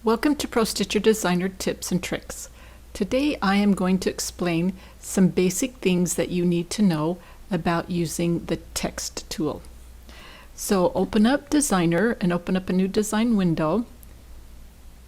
Welcome to ProStitcher Designer Tips and Tricks. Today I am going to explain some basic things that you need to know about using the text tool. So open up Designer and open up a new design window.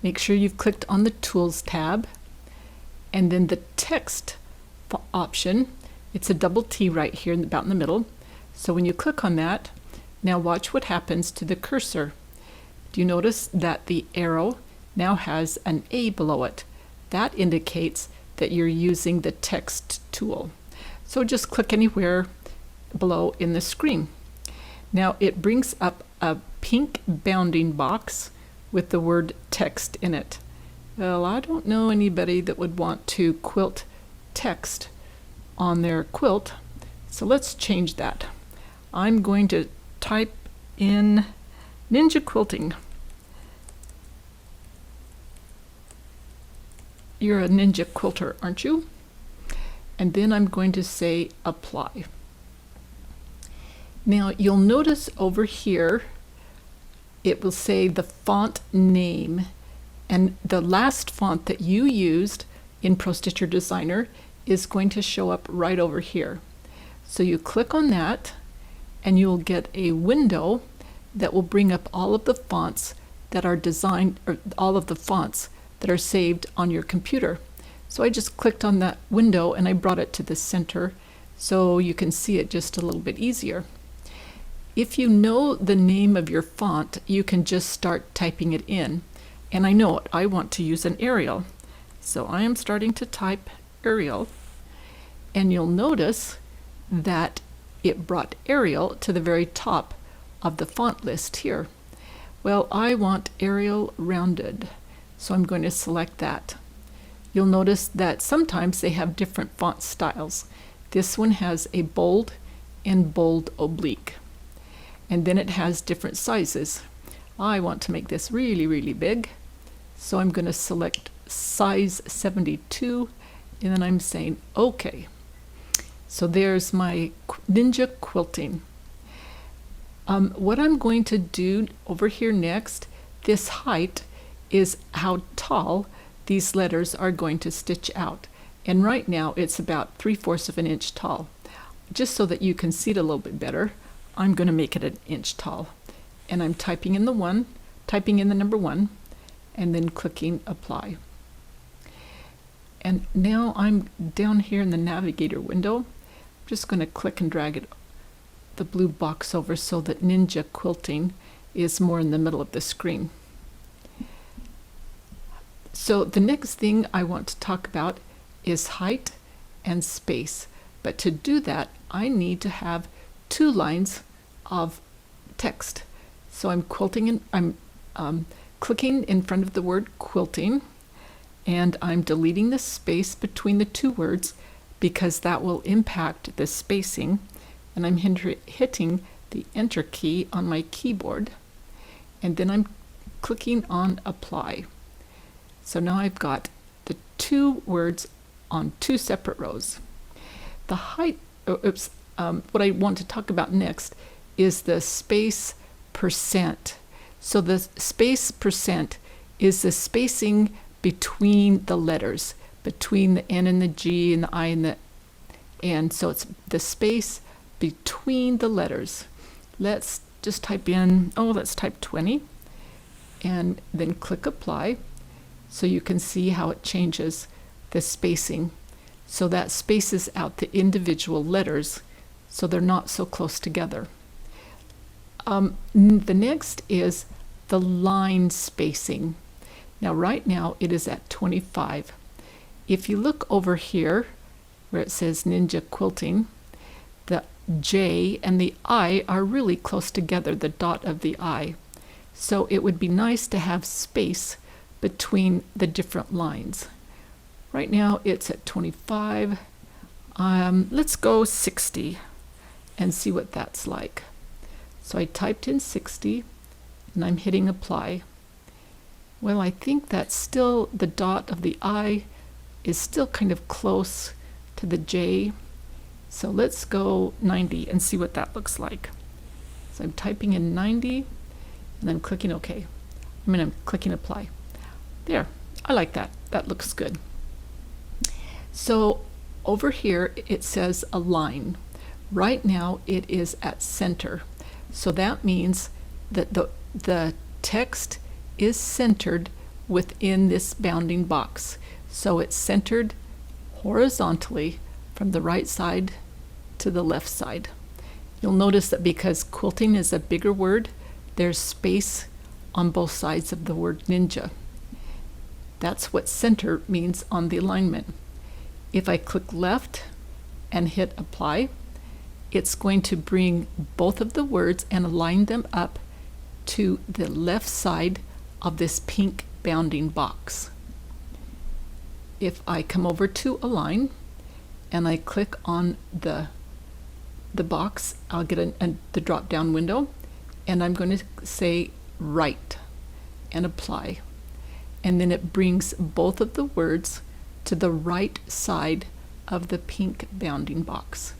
Make sure you've clicked on the Tools tab and then the text option. It's a double T right here about in the middle. So when you click on that, now watch what happens to the cursor. Do you notice that the arrow now has an A below it? That indicates that you're using the text tool. So just click anywhere below in the screen. Now it brings up a pink bounding box with the word text in it. Well, I don't know anybody that would want to quilt text on their quilt, so let's change that. I'm going to type in Ninja Quilting. You're a ninja quilter, aren't you? And then I'm going to say apply. Now you'll notice over here it will say the font name, and the last font that you used in ProStitcher Designer is going to show up right over here. So you click on that and you'll get a window that will bring up all of the fonts that are designed, or all of the fonts that are saved on your computer. So I just clicked on that window and I brought it to the center so you can see it just a little bit easier. If you know the name of your font, you can just start typing it in. And I know it, I want to use an Arial. So I am starting to type Arial, and you'll notice that it brought Arial to the very top of the font list here. Well, I want Arial Rounded, so I'm going to select that. You'll notice that sometimes they have different font styles. This one has a bold and bold oblique, and then it has different sizes. I want to make this really, really big, so I'm going to select size 72, and then I'm saying OK. So there's my Ninja Quilting. What I'm going to do over here next, this height is how tall these letters are going to stitch out. And right now it's about 3/4 of an inch tall. Just so that you can see it a little bit better, I'm going to make it an inch tall. And I'm typing in the number 1, and then clicking apply. And now I'm down here in the navigator window. I'm just going to click and drag the blue box over so that Ninja Quilting is more in the middle of the screen. So the next thing I want to talk about is height and space. But to do that, I need to have 2 lines of text. So I'm clicking in front of the word quilting, and I'm deleting the space between the 2 words because that will impact the spacing. And I'm hitting the Enter key on my keyboard, and then I'm clicking on apply. So now I've got the 2 words on 2 separate rows. The height, what I want to talk about next is the space percent. So the space percent is the spacing between the letters, between the N and the G and the I and the N. So it's the space between the letters. Let's just type in, let's type 20, and then click apply. So you can see how it changes the spacing. So that spaces out the individual letters so they're not so close together. The next is the line spacing. Now right now it is at 25. If you look over here where it says Ninja Quilting, the J and the I are really close together, the dot of the I. So it would be nice to have space between the different lines. Right now it's at 25. Let's go 60 and see what that's like. So I typed in 60 and I'm hitting apply. Well, I think that's still, the dot of the I is still kind of close to the J. So let's go 90 and see what that looks like. So I'm typing in 90 and I'm clicking OK. I'm clicking apply. There, I like that. That looks good. So over here it says align. Right now it is at center. So that means that the text is centered within this bounding box. So it's centered horizontally from the right side to the left side. You'll notice that because quilting is a bigger word, there's space on both sides of the word ninja. That's what center means on the alignment. If I click left and hit apply, it's going to bring both of the words and align them up to the left side of this pink bounding box. If I come over to align and I click on the box, I'll get the drop down window, and I'm going to say right and apply. And then it brings both of the words to the right side of the pink bounding box.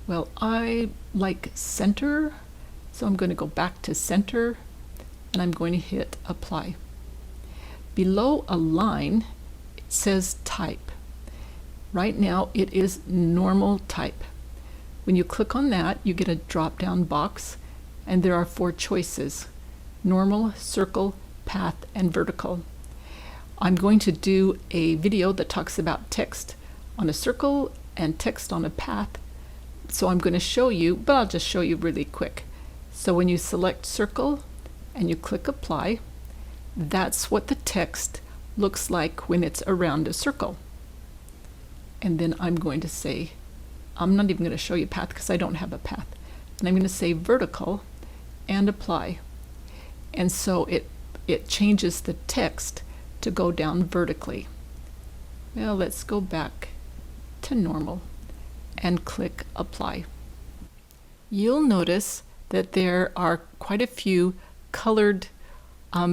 Well, I like center, so I'm going to go back to center and I'm going to hit apply. Below align, it says type. Right now it is normal type. When you click on that, you get a drop down box and there are 4 choices: normal, circle, path, and vertical. I'm going to do a video that talks about text on a circle and text on a path. So I'm going to show you, but I'll just show you really quick. So when you select circle and you click apply, that's what the text looks like when it's around a circle. And then I'm going to say, I'm not even going to show you path because I don't have a path. And I'm going to say vertical and apply. And so it changes the text to go down vertically. Well, let's go back to normal and click apply. You'll notice that there are quite a few colored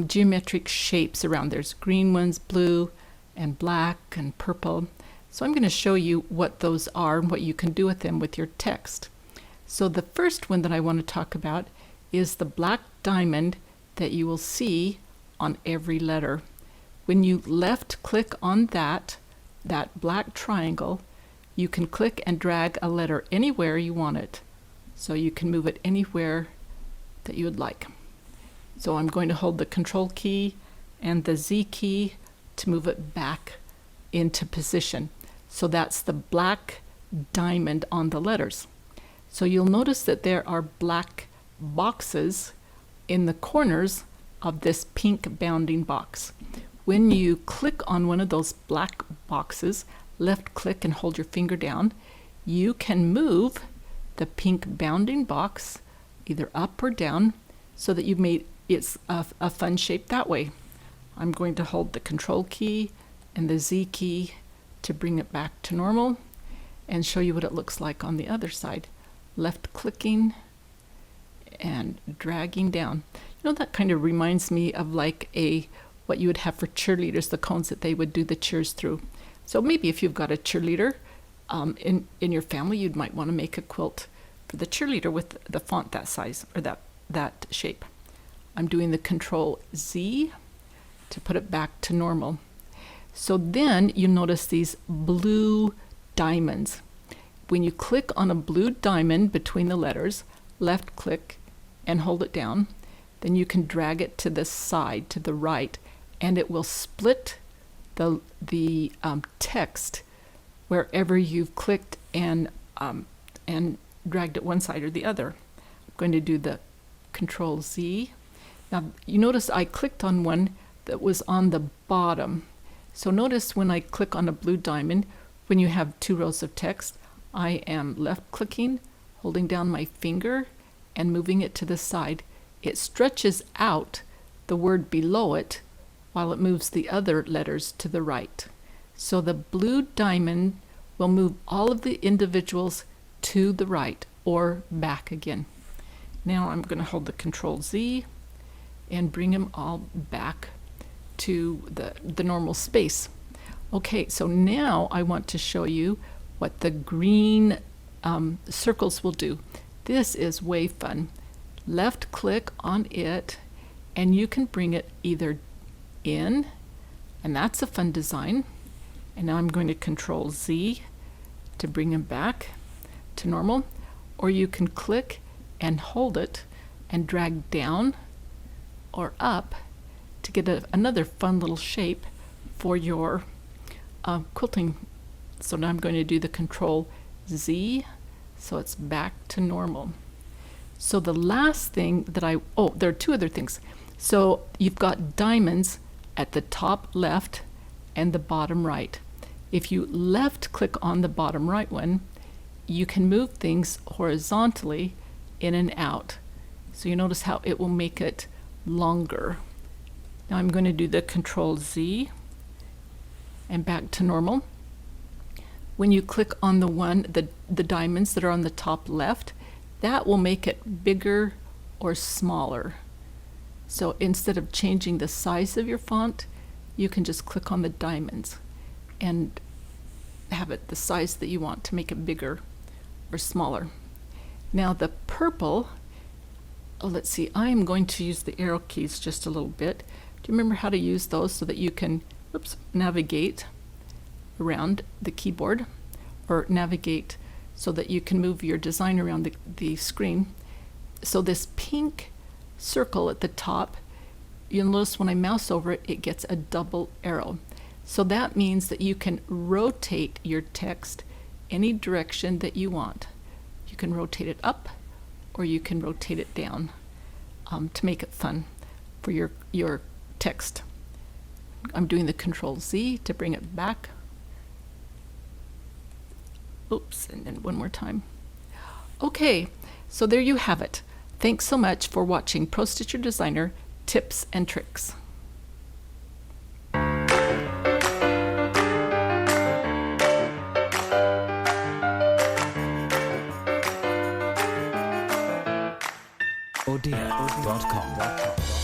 geometric shapes around. There's green ones, blue, and black, and purple. So I'm going to show you what those are and what you can do with them with your text. So the first one that I want to talk about is the black diamond that you will see on every letter. When you left click on that black triangle, you can click and drag a letter anywhere you want it. So you can move it anywhere that you would like. So I'm going to hold the Control key and the Z key to move it back into position. So that's the black diamond on the letters. So you'll notice that there are black boxes in the corners of this pink bounding box. When you click on one of those black boxes, left click and hold your finger down, you can move the pink bounding box either up or down so that you've made it a fun shape that way. I'm going to hold the Control key and the Z key to bring it back to normal and show you what it looks like on the other side. Left clicking and dragging down. You know, that kind of reminds me of like what you would have for cheerleaders, the cones that they would do the cheers through. So maybe if you've got a cheerleader in your family, you might want to make a quilt for the cheerleader with the font that size or that shape. I'm doing the Control Z to put it back to normal. So then you notice these blue diamonds. When you click on a blue diamond between the letters, left click and hold it down, then you can drag it to the side, to the right, and it will split the text wherever you've clicked and dragged it one side or the other. I'm going to do the Control Z. Now you notice I clicked on one that was on the bottom. So notice when I click on a blue diamond, when you have 2 rows of text, I am left clicking, holding down my finger and moving it to the side. It stretches out the word below it while it moves the other letters to the right. So the blue diamond will move all of the individuals to the right or back again. Now I'm going to hold the Control Z and bring them all back to the normal space. Okay, so now I want to show you what the green circles will do. This is way fun. Left click on it and you can bring it either in And that's a fun design. And now I'm going to Control Z to bring them back to normal. Or you can click and hold it and drag down or up to get another fun little shape for your quilting. So now I'm going to do the Control Z, so it's back to normal. So the last thing that there are two other things. So you've got diamonds at the top left and the bottom right. If you left click on the bottom right one, you can move things horizontally in and out. So you notice how it will make it longer. Now I'm going to do the Control Z and back to normal. When you click on the diamonds that are on the top left, that will make it bigger or smaller. So instead of changing the size of your font, you can just click on the diamonds and have it the size that you want to make it bigger or smaller. Now the purple, let's see, I am going to use the arrow keys just a little bit. Do you remember how to use those so that you can navigate around the keyboard, or navigate so that you can move your design around the screen? So this pink circle at the top, you'll notice when I mouse over it, it gets a double arrow. So that means that you can rotate your text any direction that you want. You can rotate it up or you can rotate it down to make it fun for your text. I'm doing the Control Z to bring it back. Oops, and then one more time. Okay, so there you have it. Thanks so much for watching Pro Stitcher Designer Tips and Tricks. Odia.com